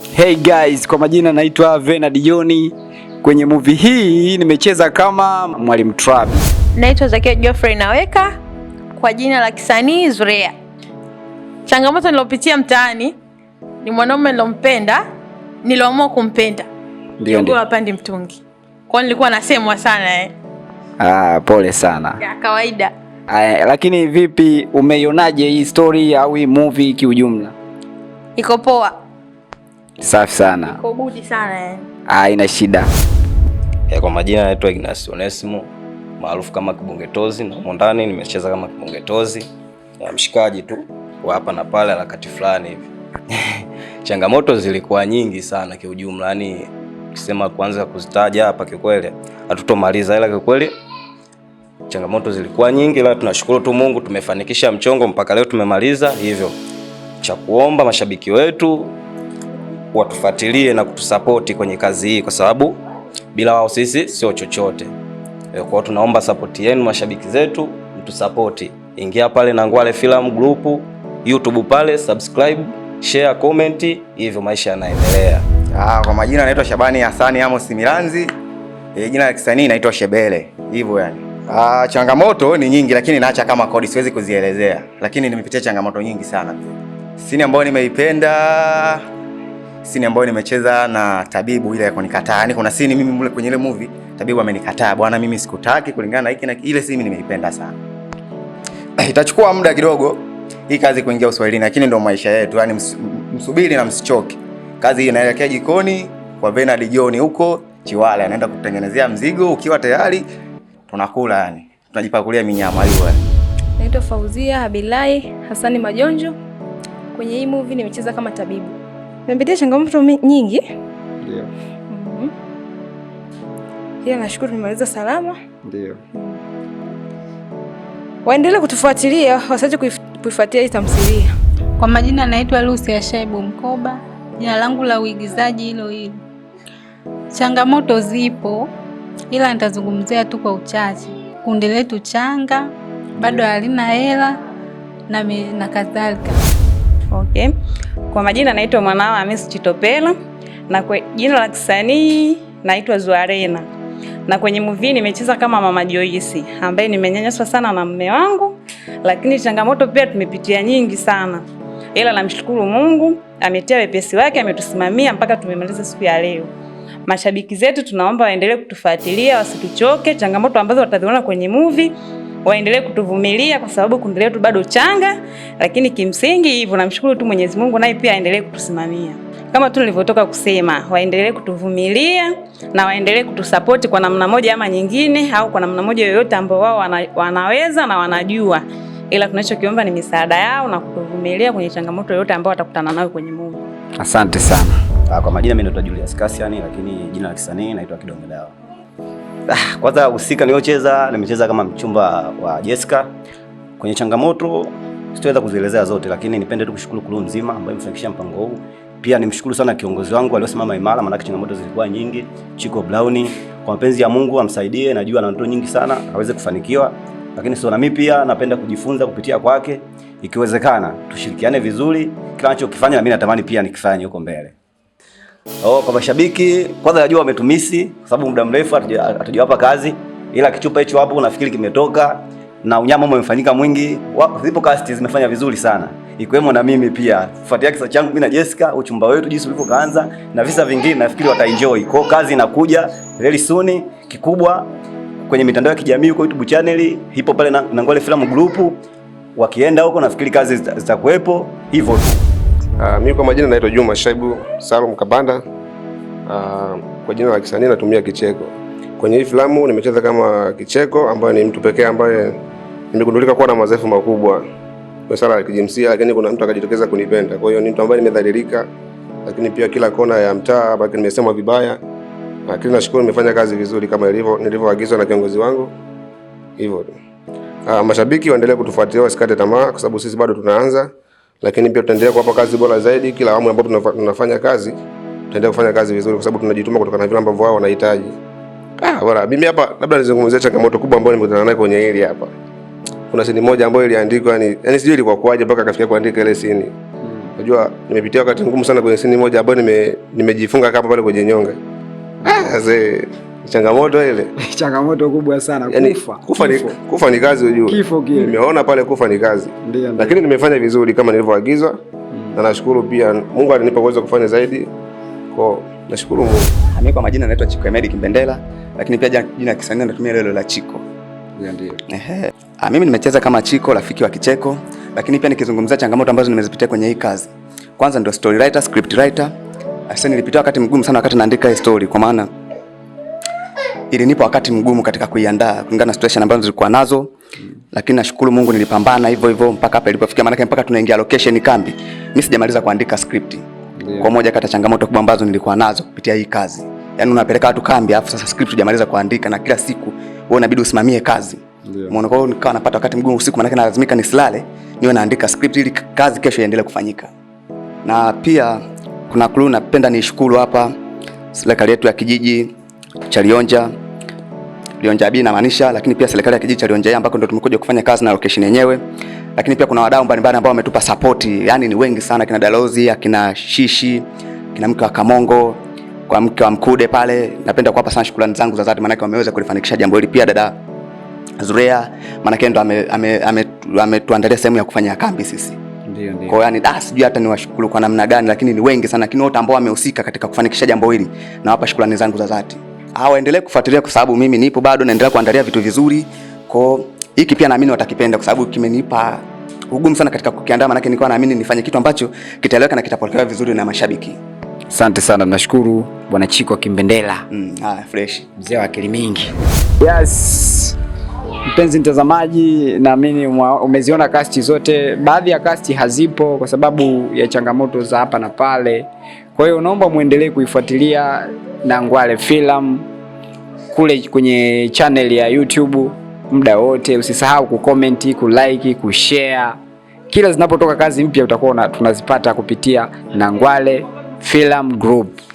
Hey guys, kwa majina naitwa Venad Joni. Kwenye movie hii nimecheza kama Mwalimu Trabi. Naitwa Zakia Geoffrey Naweka kwa jina la kisanii Zurea. Changamoto nilopitia mtaani ni mwanaume nilompenda, niloamua kumpenda. Ndio hapandi mtungi. Kwa nilikuwa nasemwa sana Pole sana. Ya kawaida. Lakini vipi, umeionaje hii story au hii movie kiujumla? Iko poa. Safi sana. Iko good sana Haina shida. Kwa majina naitwa Ignacio Onesimo, maarufu kama Kibongetozi, na huko ndani nimecheza kama Kibongetozi. Ya mshikaji tu wa hapa na pale harakati fulani hivi. Changamoto zilikuwa nyingi sana kiujumla, yani ukisema kwanza kuzitaja hapa kikweli hatutomaliza, ila kikweli changamoto zilikuwa nyingi, ila tunashukuru tu Mungu tumefanikisha mchongo mpaka leo tumemaliza. Hivyo cha kuomba mashabiki wetu watufuatilie na kutusapoti kwenye kazi hii, kwa sababu bila wao sisi sio chochote. Kwa tunaomba support yenu mashabiki zetu, mtusapoti. Ingia pale Nangwale Film Group YouTube pale, subscribe, share, comment, hivyo maisha yanaendelea. Kwa majina naitwa Shabani Hasani Amos Milanzi. Jina la kisanii naitwa Shebele. Hivyo yani. Changamoto ni nyingi, lakini naacha kama kodi, siwezi kuzielezea. Lakini nimepitia changamoto nyingi sana. Sini ambayo nimeipenda, sini ambayo nimecheza na Tabibu ile ya kunikataa. Yaani kuna sini mimi mule kwenye ile movie Tabibu amenikataa, bwana mimi sikutaki kulingana na hiki na ile sini nimeipenda sana. Itachukua muda kidogo hii kazi kuingia Uswahilini, lakini ndio maisha yetu. Yaani msubiri na msichoke. Kazi hii inaelekea jikoni kwa Venad Joni huko Chiwale, anaenda kutengenezea mzigo. Ukiwa tayari tunakula, yani tunajipakulia minyama hiyo. Naitwa Fauzia Habilai Hasani Majonjo. Kwenye hii movie nimecheza kama Tabibu. Nimepitia changamoto nyingi. Ndio. Ila nashukuru nimaliza salama. Ndio. Waendelee kutufuatilia, wasiache kuifuatilia hii tamthilia. Kwa majina naitwa Lucy Shaibu Mkoba. Jina langu la uigizaji hilo hilo. Changamoto zipo, ila nitazungumzia tu kwa uchache. Kundi letu changa, bado halina hela na kadhalika. Okay. Kwa majina naitwa Mwanawa Hamisi Chitopela, na kwa jina la kisanii naitwa Zuarena. Na kwenye movie nimecheza kama Mama Joyce, ambaye nimenyanyaswa sana na mume wangu, lakini changamoto pia tumepitia nyingi sana. Ila namshukuru Mungu, ametia wepesi wake, ametusimamia mpaka tumemaliza siku ya leo. Mashabiki zetu tunaomba waendelee kutufuatilia, wasituchoke. Changamoto ambazo wataziona kwenye movie waendelee kutuvumilia, kwa sababu kundi letu bado changa, lakini kimsingi hivyo namshukuru tu Mwenyezi Mungu, naye pia aendelee kutusimamia. Kama tu nilivyotoka kusema, waendelee kutuvumilia na waendelee kutusupport kwa namna moja ama nyingine, au kwa namna moja yoyote ambao wao wanaweza na wanajua. Ila tunachokiomba ni misaada yao na kutuvumilia kwenye changamoto yoyote ambayo watakutana nayo kwenye movie. Asante sana. Kwa majina mimi naitwa Julius Cassian, lakini jina la kisanii naitwa Kidonge Dawa. Kwanza husika niliocheza, nimecheza kama mchumba wa Jessica. Kwenye changamoto sitaweza kuzielezea zote, lakini nipende tu kushukuru crew nzima ambayo imefanikisha mpango huu. Pia nimshukuru sana kiongozi wangu aliosimama imara, maana changamoto zilikuwa nyingi, Chico Brown. Kwa mapenzi ya Mungu amsaidie, najua ana ndoto nyingi sana aweze kufanikiwa. Lakini sio na mimi pia napenda kujifunza kupitia kwake. Ikiwezekana tushirikiane vizuri, kila anachokifanya na mimi natamani pia nikifanye huko mbele. Kwa mashabiki, kwanza najua wametumisi kwa sababu muda mrefu hatujawapa kazi, ila kichupa hicho hapo nafikiri kimetoka na unyama umefanyika mwingi. Zipo cast zimefanya vizuri sana, ikiwemo na mimi pia. Fuatia kisa changu mimi na Jessica, uchumba wetu jinsi ulivyoanza na visa vingine, nafikiri wataenjoy. Kwa kazi inakuja very soon. Kikubwa kwenye mitandao ya kijamii huko YouTube channel ipo pale na Nangwale Film Group. Wakienda huko nafikiri kazi zitakuwepo hivyo tu. Mimi kwa majina naitwa Juma Shaibu Salum Kabanda. Kwa jina la kisanii natumia Kicheko. Kwenye hii filamu nimecheza kama Kicheko, ambaye ni mtu pekee ambaye nimegundulika kuwa na mazefu makubwa kwa sala ya kijinsia, lakini kuna mtu akajitokeza kunipenda. Kwa hiyo ni mtu ambaye nimedhalilika, lakini pia kila kona ya mtaa baki nimesemwa vibaya. Lakini nashukuru nimefanya kazi vizuri kama nilivyoagizwa na kiongozi wangu. Hivyo tu. Mashabiki waendelee kutufuatilia, wasikate tamaa kwa sababu sisi bado tunaanza. Lakini pia tutaendelea kuwapa kazi bora zaidi kila awamu ambapo tunafanya kazi. Tutaendelea kufanya kazi vizuri kwa sababu tunajituma kutokana na vile ambavyo wao wanahitaji. Bora mimi hapa labda nizungumzie changamoto kubwa ambayo nimekutana nayo kwenye hili hapa. Kuna scene moja ambayo iliandikwa yani sijui ilikuwa kwaje mpaka akafikia kuandika ile scene. Unajua nimepitia wakati ngumu sana kwenye sini moja ambayo nimejifunga kama pale kwenye nyonga. Changamoto ile. Changamoto kubwa sana, kufa ni kazi unajua. Kifo kile. Nimeona pale kufa ni kazi. Ndiyo. Lakini nimefanya vizuri kama nilivyoagizwa. Na nashukuru pia Mungu alinipa uwezo kufanya zaidi. Kwa nashukuru Mungu. Mimi kwa majina naitwa Chiko Emedi Kimbendela, lakini pia jina la kisanii natumia lelo la Chiko. Ndio. Mimi nimecheza kama Chiko, rafiki wa kicheko, lakini pia nikizungumzia changamoto ambazo nimezipitia kwenye hii kazi. Kwanza ndio story writer, script writer. Sasa nilipitia wakati mgumu sana wakati naandika hii story, kwa maana ilinipa wakati mgumu katika kuiandaa kulingana na situation ambazo zilikuwa nazo. Lakini nashukuru Mungu nilipambana hivyo mpaka hapa ilipofikia, maana mpaka tunaingia location kambi. Mimi sijamaliza kuandika script. Kwa moja kati ya changamoto kubwa ambazo nilikuwa nazo kupitia hii kazi. Yaani unapeleka watu kambi afu sasa script hujamaliza kuandika na kila siku wewe unabidi usimamie kazi. Umeona, kwa hiyo nikawa napata wakati mgumu usiku, maana lazimika nisilale niwe naandika script ili kazi kesho iendelee kufanyika. Na pia kuna crew napenda nishukuru hapa serikali yetu ya kijiji cha Lionja B inamaanisha, lakini pia serikali ya kijiji cha Lionja ambako ndio tumekuja kufanya kazi na location yenyewe. Lakini pia kuna wadau mbalimbali ambao wametupa support, yani ni wengi sana, kina Dalozi, kina Shishi, kina mke wa Kamongo, kwa mke wa Mkude pale. Napenda kuwapa sana shukrani zangu za dhati, maana wameweza kulifanikisha jambo hili. Pia dada Zurea, maana ndo ametuandalia sehemu ya kufanya kambi sisi. Ndio. Kwa yani sijui hata niwashukuru kwa namna gani, lakini ni wengi sana, lakini wote ambao wamehusika katika kufanikisha jambo hili nawapa shukrani zangu za dhati. Waendelee kufuatilia kwa sababu mimi nipo bado naendelea kuandalia vitu vizuri. Kwa hiki pia naamini watakipenda kwa sababu kimenipa ugumu sana katika kukiandaa, maana nilikuwa naamini nifanye kitu ambacho kitaeleweka na kitapokelewa vizuri na mashabiki. Asante sana, nashukuru Bwana Chiko Kimbendela. Fresh. Mzee wa akili mingi. Yes. Mpenzi mtazamaji, naamini umeziona cast zote. Baadhi ya cast hazipo kwa sababu ya changamoto za hapa na pale. Kwa hiyo naomba muendelee kuifuatilia Nangwale Film kule kwenye channel ya YouTube muda wote. Usisahau kucomment, kulike, kushare. Kila zinapotoka kazi mpya utakuwa tunazipata kupitia Nangwale Film Group.